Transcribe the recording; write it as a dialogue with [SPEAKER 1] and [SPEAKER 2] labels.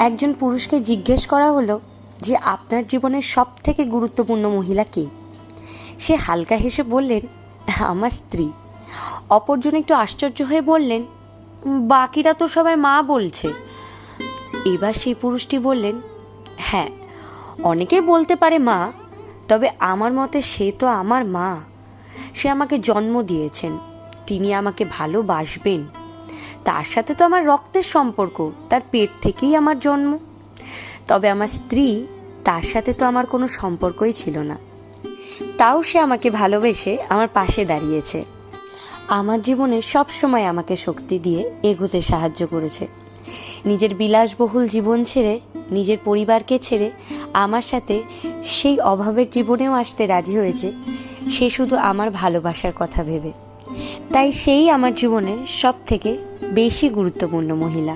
[SPEAKER 1] একজন পুরুষকে জিজ্ঞেস করা হলো যে আপনার জীবনের সব থেকে গুরুত্বপূর্ণ মহিলা কে। সে হালকা হেসে বললেন, আমার স্ত্রী। অপরজন একটু আশ্চর্য হয়ে বললেন, বাকিরা তো সবাই মা বলছে। এবার সেই পুরুষটি বললেন, হ্যাঁ, অনেকে বলতে পারে মা, তবে আমার মতে সে তো আমার মা। সে আমাকে জন্ম দিয়েছেন, তিনি আমাকে ভালোবাসবেন। তার সাথে তো আমার রক্তের সম্পর্ক, তার পেট থেকেই আমার জন্ম। তবে আমার স্ত্রী, তার সাথে তো আমার কোনো সম্পর্কই ছিল না, তাও সে আমাকে ভালোবেসে আমার পাশে দাঁড়িয়েছে। আমার জীবনে সব সময় আমাকে শক্তি দিয়ে এগোতে সাহায্য করেছে। নিজের বিলাসবহুল জীবন ছেড়ে, নিজের পরিবারকে ছেড়ে আমার সাথে সেই অভাবের জীবনেও আসতে রাজি হয়েছে, সে শুধু আমার ভালোবাসার কথা ভেবে। তাই সেই আমার জীবনের সব থেকে বেশি গুরুত্বপূর্ণ মহিলা।